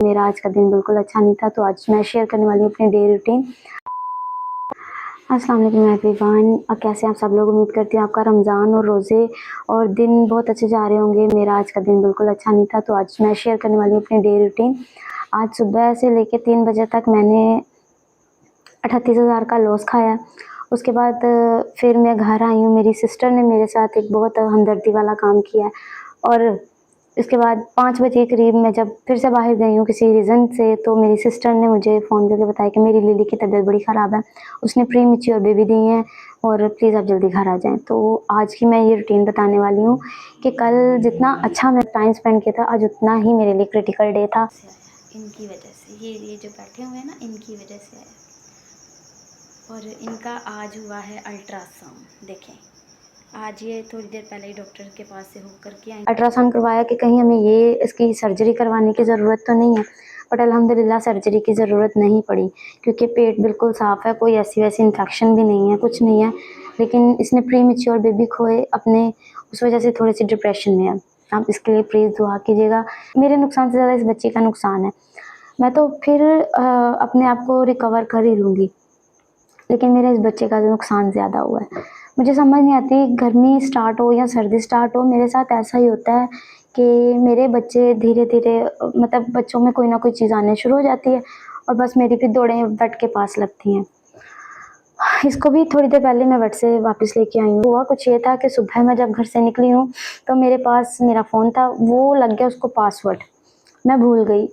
मेरा आज का दिन बिल्कुल अच्छा नहीं था, तो आज मैं शेयर करने वाली हूँ अपनी डे रूटीन। अस्सलाम वालेकुम एवरीवन, कैसे हैं आप सब लोग। उम्मीद करती हूँ आपका रमज़ान और रोज़े और दिन बहुत अच्छे जा रहे होंगे। मेरा आज का दिन बिल्कुल अच्छा नहीं था, तो आज मैं शेयर करने वाली हूँ अपनी डे रूटीन। आज सुबह से लेकर 3 बजे तक मैंने 38,000 का लॉस खाया। उसके बाद फिर मैं घर आई हूँ। मेरी सिस्टर ने मेरे साथ एक बहुत हमदर्दी वाला काम किया और इसके बाद 5 बजे के करीब मैं जब फिर से बाहर गई हूँ किसी रीज़न से, तो मेरी सिस्टर ने मुझे फ़ोन करके बताया कि मेरी लिली की तबीयत बड़ी ख़राब है, उसने प्री मैच्योर बेबी दी है और प्लीज़ आप जल्दी घर आ जाएँ। तो आज की मैं ये रूटीन बताने वाली हूँ कि कल जितना अच्छा मैं टाइम स्पेंड किया था, आज उतना ही मेरे लिए क्रिटिकल डे था। इनकी वजह से ये जो बैठे हुए हैं ना, इनकी वजह से आया। और इनका आज हुआ है अल्ट्रासाउंड। देखें, आज ये थोड़ी देर पहले ही डॉक्टर के पास से होकर के आई। अल्ट्रासाउंड करवाया कि कहीं हमें ये इसकी सर्जरी करवाने की ज़रूरत तो नहीं है, बट अल्हम्दुलिल्लाह सर्जरी की ज़रूरत नहीं पड़ी क्योंकि पेट बिल्कुल साफ़ है, कोई ऐसी वैसी इन्फेक्शन भी नहीं है, कुछ नहीं है। लेकिन इसने प्री मैच्योर बेबी खोए अपने, उस वजह से थोड़ी सी डिप्रेशन में है। आप इसके लिए प्लीज़ दुआ कीजिएगा। मेरे नुकसान से ज़्यादा इस बच्चे का नुकसान है। मैं तो फिर अपने आप को रिकवर कर ही लूँगी, लेकिन मेरे इस बच्चे का नुकसान ज़्यादा हुआ है। मुझे समझ नहीं आती, गर्मी स्टार्ट हो या सर्दी स्टार्ट हो, मेरे साथ ऐसा ही होता है कि मेरे बच्चे धीरे-धीरे मतलब बच्चों में कोई ना कोई चीज़ आने शुरू हो जाती है और बस मेरी भी दौड़ें बेड के पास लगती हैं। इसको भी थोड़ी देर पहले मैं बेड से वापस लेके आई हूँ। हुआ कुछ ये था कि सुबह मैं जब घर से निकली हूँ, तो मेरे पास मेरा फ़ोन था, वो लग गया उसको पासवर्ड। मैं भूल गई,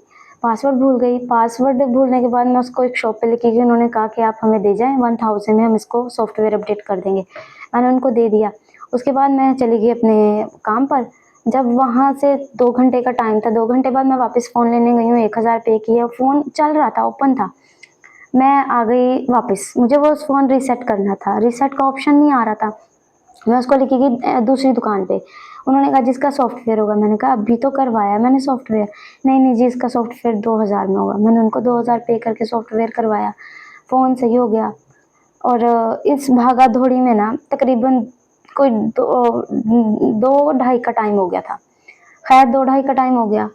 पासवर्ड भूल गई। पासवर्ड भूलने के बाद मैं उसको एक शॉप पे लेके गई, उन्होंने कहा कि आप हमें दे जाएँ 1000 में हम इसको सॉफ्टवेयर अपडेट कर देंगे। मैंने उनको दे दिया। उसके बाद मैं चली गई अपने काम पर। जब वहाँ से 2 घंटे का टाइम था, 2 घंटे बाद मैं वापस फ़ोन लेने गई हूँ, 1000 पे किया, फ़ोन चल रहा था, ओपन था। मैं आ गई वापस, मुझे वो फ़ोन रीसेट करना था, रीसेट का ऑप्शन नहीं आ रहा था। मैं उसको लेके गई दूसरी दुकान पे। उन्होंने कहा जिसका सॉफ्टवेयर होगा। मैंने कहा अभी तो करवाया मैंने सॉफ्टवेयर। नहीं जी, इसका सॉफ्टवेयर 2000 में होगा। मैंने उनको 2000 पे करके सॉफ्टवेयर करवाया, फ़ोन सही हो गया। और इस भागा-दौड़ी में ना तकरीबन कोई 2 ढाई का टाइम हो गया था। खैर 2 ढाई का टाइम हो गया।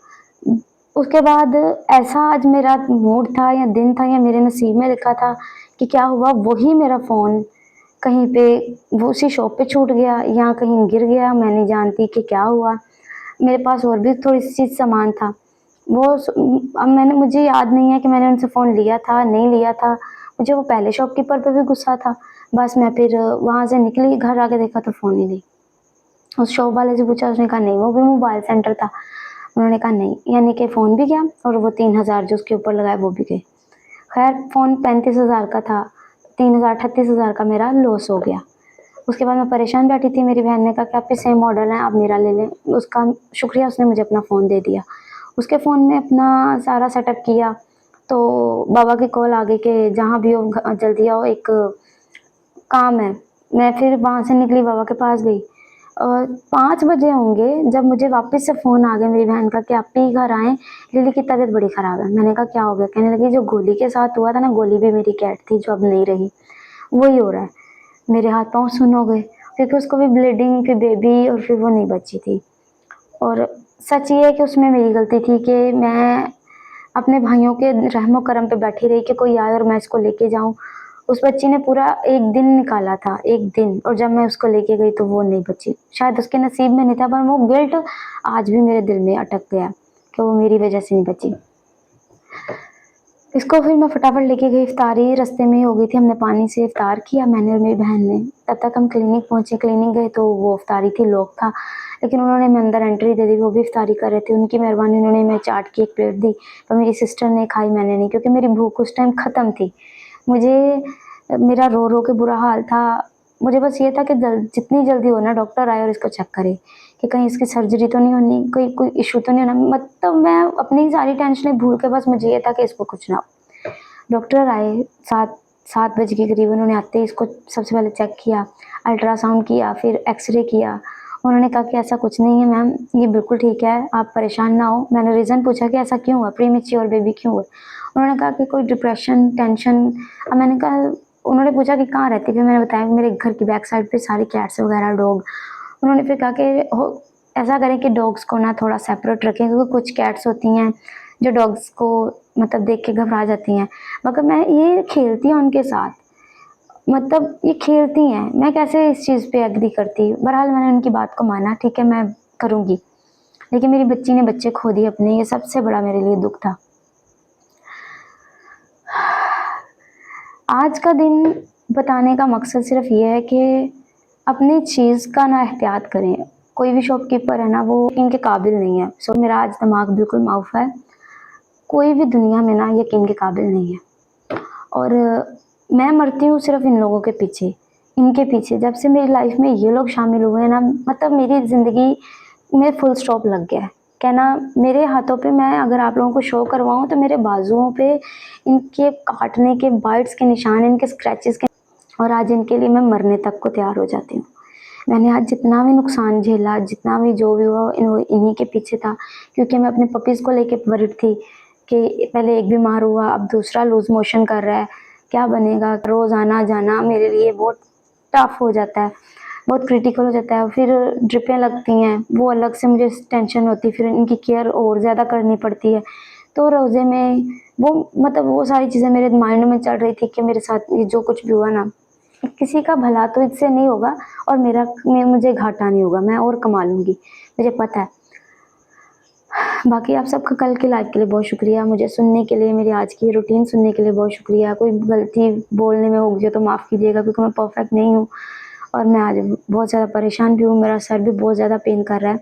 उसके बाद ऐसा आज मेरा मूड था या दिन था या मेरे नसीब में लिखा था कि क्या हुआ, वही मेरा फ़ोन कहीं पे वो उसी शॉप पे छूट गया या कहीं गिर गया, मैं नहीं जानती कि क्या हुआ। मेरे पास और भी थोड़ी-सी चीज़ सामान था। वो अब मुझे याद नहीं है कि मैंने उनसे फ़ोन लिया था, नहीं लिया था। मुझे वो पहले शॉपकीपर पे भी गुस्सा था। बस मैं फिर वहाँ से निकली, घर आके देखा तो फ़ोन ही नहीं। उस शॉप वाले से पूछा, उसने कहा नहीं, वो भी मोबाइल सेंटर था। उन्होंने कहा नहीं, यानी कि फ़ोन भी गया और वो 3000 जो उसके ऊपर लगाए वो भी गए। खैर फ़ोन 35,000 का था, 3000 38,000 का मेरा लॉस हो गया। उसके बाद मैं परेशान बैठी थी, मेरी बहन ने कहा कि आपके सेम मॉडल है, आप मेरा ले लें। उसका शुक्रिया, उसने मुझे अपना फ़ोन दे दिया। उसके फ़ोन में अपना सारा सेटअप किया, तो बाबा की कॉल आ गई कि जहाँ भी हो जल्दी आओ, एक काम है। मैं फिर वहाँ से निकली, बाबा के पास गई और 5 बजे होंगे जब मुझे वापस से फ़ोन आ गया मेरी बहन का कि आप ही घर आएँ, लिली की तबीयत बड़ी ख़राब है। मैंने कहा क्या हो गया? कहने लगी जो गोली के साथ हुआ था ना, गोली भी मेरी कैट थी जो अब नहीं रही, वही हो रहा है। मेरे हाथ-पाँव सुन्न हो गए क्योंकि उसको भी ब्लीडिंग, फिर बेबी और फिर वो नहीं बची थी। और सच ये है कि उसमें मेरी गलती थी कि मैं अपने भाइयों के रहमो-करम पे बैठी रही कि कोई आए और मैं इसको लेके जाऊँ। उस बच्ची ने पूरा 1 दिन निकाला था, 1 दिन, और जब मैं उसको लेके गई तो वो नहीं बची। शायद उसके नसीब में नहीं था, पर वो गिल्ट आज भी मेरे दिल में अटक गया कि वो मेरी वजह से नहीं बची। इसको फिर मैं फटाफट लेके गई, इफ्तारी रास्ते में ही हो गई थी, हमने पानी से इफ्तार किया मैंने और मेरी बहन ने। तब तक हम क्लिनिक पहुँचे, क्लिनिक गए तो वो इफ्तारी थी, लॉक था, लेकिन उन्होंने हमें अंदर एंट्री दे दी। वो भी इफ्तारी कर रहे थे, उनकी मेहरबानी, उन्होंने हमें चाट की 1 प्लेट दी, पर मेरी सिस्टर ने खाई, मैंने नहीं, क्योंकि मेरी भूख उस टाइम ख़त्म थी। मुझे मेरा रो-रो के बुरा हाल था। मुझे बस ये था कि जितनी जल्दी हो ना डॉक्टर आए और इसको चेक करे कि कहीं इसकी सर्जरी तो नहीं होनी, कोई इश्यू तो नहीं होना। मतलब मैं अपनी सारी टेंशनें भूल के बस मुझे ये था कि इसको कुछ ना हो। डॉक्टर आए 7 बजे के करीब, उन्होंने आते ही इसको सबसे पहले चेक किया, अल्ट्रासाउंड किया, फिर एक्स-रे किया। उन्होंने कहा कि ऐसा कुछ नहीं है मैम, ये बिल्कुल ठीक है, आप परेशान ना हो। मैंने रीज़न पूछा कि ऐसा क्यों हुआ, प्रीमैच्योर बेबी क्यों हुआ? उन्होंने कहा कि कोई डिप्रेशन, टेंशन। अब मैंने कहा, उन्होंने पूछा कि कहाँ रहती है? फिर मैंने बताया कि मेरे घर की बैक साइड पे सारी कैट्स वगैरह, डॉग। उन्होंने फिर कहा कि हो ऐसा करें कि डॉग्स को ना थोड़ा सेपरेट रखें, क्योंकि कुछ कैट्स होती हैं जो डॉग्स को मतलब देख के घबरा जाती हैं, मगर मैं ये खेलती हूँ उनके साथ, मतलब ये खेलती हैं, मैं कैसे इस चीज़ पे एग्री करती। बहरहाल मैंने उनकी बात को माना, ठीक है मैं करूँगी, लेकिन मेरी बच्ची ने बच्चे खो दिए अपने, ये सबसे बड़ा मेरे लिए दुख था। आज का दिन बताने का मकसद सिर्फ ये है कि अपनी चीज़ का ना एहतियात करें। कोई भी शॉपकीपर है ना, वो इनके काबिल नहीं है। सो मेरा आज दिमाग बिल्कुल माउफ है, कोई भी दुनिया में ना यकीन के काबिल नहीं है। और मैं मरती हूँ सिर्फ इन लोगों के पीछे, इनके पीछे। जब से मेरी लाइफ में ये लोग शामिल हुए हैं ना, मतलब मेरी ज़िंदगी में फुल स्टॉप लग गया है। कहना मेरे हाथों पे, मैं अगर आप लोगों को शो करवाऊँ तो मेरे बाजुओं पे इनके काटने के बाइट्स के निशान, इनके स्क्रैचेस के, और आज इनके लिए मैं मरने तक को तैयार हो जाती हूँ। मैंने आज जितना भी नुकसान झेला, जितना भी जो भी हुआ, इन्हीं के पीछे था, क्योंकि मैं अपने पपीज़ को लेके वरीड थी कि पहले एक बीमार हुआ, अब दूसरा लूज मोशन कर रहा है, क्या बनेगा। रोज़ आना जाना मेरे लिए बहुत टफ हो जाता है, बहुत क्रिटिकल हो जाता है। फिर ड्रिपें लगती हैं, वो अलग से मुझे टेंशन होती है, फिर इनकी केयर और ज़्यादा करनी पड़ती है। तो रोज़े में वो मतलब वो सारी चीज़ें मेरे माइंड में चल रही थी कि मेरे साथ ये जो कुछ भी हुआ ना, किसी का भला तो इससे नहीं होगा, और मुझे घाटा नहीं होगा, मैं और कमा लूँगी, मुझे पता है। बाकी आप सबका कल की लाइव के लिए बहुत शुक्रिया, मुझे सुनने के लिए, मेरी आज की रूटीन सुनने के लिए बहुत शुक्रिया। कोई गलती बोलने में होगी तो माफ़ कीजिएगा, क्योंकि मैं परफेक्ट नहीं हूँ और मैं आज बहुत ज़्यादा परेशान भी हूँ, मेरा सर भी बहुत ज़्यादा पेन कर रहा है।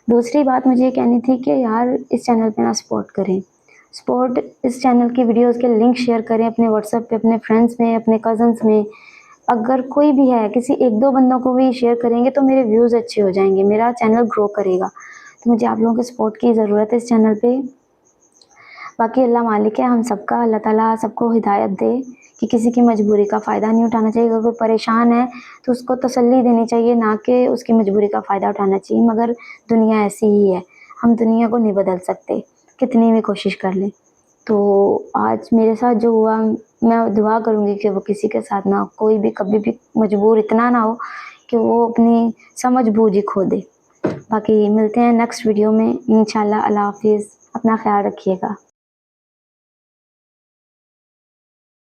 दूसरी बात मुझे ये कहनी थी कि यार इस चैनल पे ना सपोर्ट करें, इस चैनल की वीडियोज़ के लिंक शेयर करें अपने व्हाट्सएप पे, अपने फ्रेंड्स में, अपने कज़न्स में। अगर कोई भी है, किसी 1-2 बंदों को भी शेयर करेंगे तो मेरे व्यूज़ अच्छे हो जाएंगे, मेरा चैनल ग्रो करेगा। तो मुझे आप लोगों के सपोर्ट की ज़रूरत है इस चैनल पे। बाकी अल्लाह मालिक है हम सबका, अल्लाह ताला सबको हिदायत दे कि किसी की मजबूरी का फ़ायदा नहीं उठाना चाहिए। अगर कोई परेशान है तो उसको तसल्ली देनी चाहिए, ना कि उसकी मजबूरी का फ़ायदा उठाना चाहिए। मगर दुनिया ऐसी ही है, हम दुनिया को नहीं बदल सकते, कितनी भी कोशिश कर लें। तो आज मेरे साथ जो हुआ, मैं दुआ करूँगी कि वो किसी के साथ ना हो, कोई भी कभी भी मजबूर इतना ना हो कि वो अपनी समझ बूझ ही खो दे। बाकी मिलते हैं नेक्स्ट वीडियो में इंशाल्लाह। अल्लाह हाफ़िज़, अपना ख्याल रखिएगा।